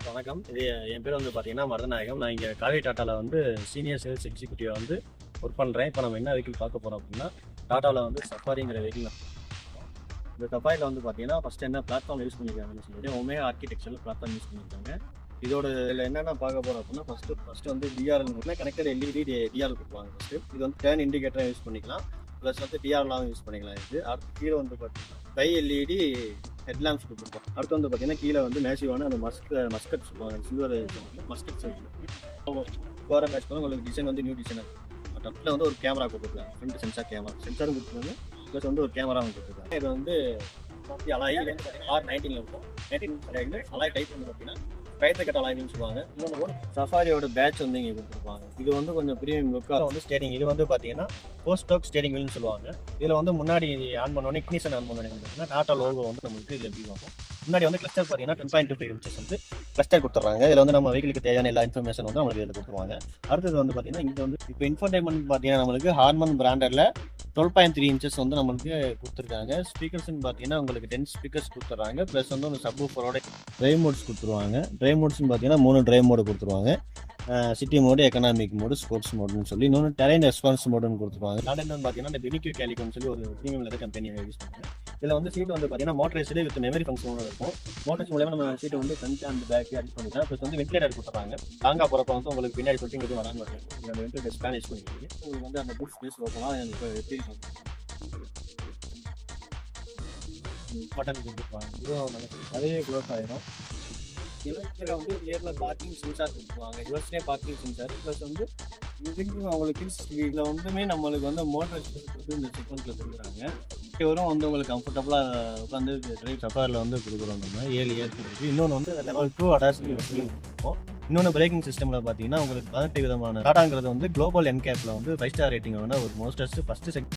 வணக்கம். என் பேர் வந்து பார்த்தீங்கன்னா மருதநாயகம். நான் இங்கே காவேரி டாட்டாவில் வந்து சீனியர் சேல்ஸ் எக்ஸிக்யூட்டிவாக வந்து ஒர்க் பண்ணுறேன். இப்போ நம்ம என்ன வெஹிக்கிள் பார்க்க போகிறோம் அப்படின்னா, டாட்டாவில் வந்து சஃபாரிங்கிற வெஹிக்கிள். இந்த சஃபாரியில் வந்து பார்த்தீங்கன்னா ஃபஸ்ட்டு என்ன பிளாட்ஃபார்ம் யூஸ் பண்ணியிருக்காங்கன்னு சொல்லிட்டு ஒமேகா ஆர்கிடெக்சரில் பிளாட்ஃபார்ம் யூஸ் பண்ணியிருக்காங்க. இதோட இதில் என்னென்ன பார்க்க போகிறோம் அப்படின்னா, ஃபஸ்ட்டு வந்து டிஆர்எல் கனெக்டட் எல்இடி டிஆர் கொடுப்பாங்க. ஃபஸ்ட்டு இது வந்து டேர்ன் இண்டிகேட்டராக யூஸ் பண்ணிக்கலாம், ப்ளஸ் வந்து டிஆர்லாம் யூஸ் பண்ணிக்கலாம். இது அடுத்து கீழே வந்து பார்த்தீங்கன்னா பை எல்இடி ஹெட்லாம்ப்ஸ் கொடுத்துருக்கோம். அடுத்து வந்து பார்த்தீங்கன்னா கீழே வந்து மேசிவான அந்த மஸ்கட் சொல்லுவாங்க, சில்வர் மஸ்கட் போகிற மேட்ச் பண்ண உங்களுக்கு டிசைன் வந்து நியூ டிசைனாக இருக்கும். டப்பில் வந்து ஒரு கேமரா கொடுத்துருக்காங்க, ஃப்ரண்ட் சென்சாரும் கொடுத்துருக்காங்க, ப்ளஸ் வந்து ஒரு கேமராவும் கொடுத்துருக்காங்க. இது வந்து அலாய் R19 இருக்கும். 19 அலாய் டைப் வந்து பார்த்தீங்கன்னா கைத்தக்கட்ட அலாய்னு சொல்லுவாங்க. இன்னொன்று சஃபாரியோட பேட்ச் வந்து இங்கே கொடுத்துருப்பாங்க. இது வந்து கொஞ்சம் ப்ரீமியம் லுக்காக வந்து ஸ்டேரிங். இது வந்து பார்த்தீங்கன்னா போஸ்ட் ஸ்டோக் ஸ்டேரிங் வீல்னு சொல்லுவாங்க. இதில் வந்து முன்னாடி ஆன் பண்ணோன்னே இக்னிஷன் ஆன் பண்ணோன்னே பார்த்தீங்கன்னா டாட்டா லோகோ வந்து நம்மளுக்கு இதில் எப்படி வரும். முன்னாடி வந்து கிளஸ்டர் பார்த்தீங்கன்னா 10.25 inches வந்து கிளஸ்டர் கொடுத்துட்றாங்க. இதில் வந்து நம்ம வெஹிக்கிளுக்கு தேவையான எல்லா இன்ஃபர்மேஷன் வந்து நம்மளுக்கு இதில் கொடுத்துருவாங்க. அடுத்தது வந்து பார்த்தீங்கன்னா இங்கே வந்து இப்போ இன்ஃபோர்டைன்மெண்ட் பார்த்தீங்கன்னா நம்மளுக்கு ஹார்மன் பிராண்டரில் 12.3 inches வந்து நம்மளுக்கு கொடுத்துருக்காங்க. ஸ்பீக்கர்ஸ்ன்னு பார்த்தீங்கன்னா உங்களுக்கு 10 ஸ்பீக்கர்ஸ் கொடுத்துட்றாங்க, ப்ளஸ் வந்து ஒரு சப்வூஃபரோட ட்ரைவ் மோட்ஸ் கொடுத்துருவாங்க. ட்ரைவ் மோட்ஸ்ன்னு பார்த்தீங்கன்னா 3 ட்ரைவ் மோடு கொடுத்துருவாங்க. City mode, economic mode, sports மோடுன்னு சொல்லி இன்னொன்று டெரைன் ரெஸ்பான்ஸ் மோடுன்னு கொடுத்துருவாங்க. லாடென்னு பார்த்தீங்கன்னா இந்த யூனிக்யூ கேலிகோன்னு சொல்லி ஒரு ப்ரீமியம் லெதர் கம்பெனியை யூஸ் பண்ணுவாங்க. இதில் வந்து சீட் வந்து பார்த்தீங்கன்னா மோட்டரைஸ்டு வித் மெமரி ஃபங்க்ஷனோட இருக்கும். மோட்டர்ஸ் மூலமாக நம்ம சீட்டை வந்து ஃப்ரண்ட் அண்ட் பேக் அட்ஜஸ்ட் பண்ணிக்கலாம். ப்ளஸ் வந்து வென்டிலேட்டர் கொடுத்துறாங்க. லாங்காக போகிறப்ப வந்து உங்களுக்கு பின்னாடி சொல்லிட்டு இங்கே வராமல் இருக்கும். அந்த வென்டிலேட்டர் ஸ்பேன் யூஸ் பண்ணிக்கிறீங்க. உங்களுக்கு வந்து அந்த புட் ஸ்பேஸ் ஓப்பனாக எனக்கு எப்படி பட்டன் கொடுத்துருப்பாங்க. இதுவும் அதே க்ளோஸ் ஆகிடும். இதில் வந்து ரியரில் பார்க்கிங் சென்சார் கொடுத்துருவாங்க. ரிவர்ஸ்லேயே பார்க்கிங் சென்சார், ப்ளஸ் வந்து இதுக்கு அவங்களுக்கு இதில் வந்துமே நம்மளுக்கு வந்து மோட்டர் இந்த சீக்வன்ஸில் கொடுக்குறாங்க. வரும் வந்து உங்களுக்கு கம்ஃபர்டபுளாக உட்காந்து டிரைவ் சஃபாரில் வந்து கொடுக்குறோம். நம்ம 7 இயர்ஸ் இருக்குது. இன்னொன்று வந்து லெவல் 2 அடாப்டிவ் இருக்கும். இன்னொன்று பிரேக்கிங் சிஸ்டமில் பார்த்தீங்கன்னா உங்களுக்கு 18 விதமான டாட்டாங்கிறது வந்து குளோபல் என்கேப்பில் வந்து 5 ஸ்டார் ரேட்டிங் வந்து ஒரு மோஸ்டஸ்ட் ஃபஸ்ட்டு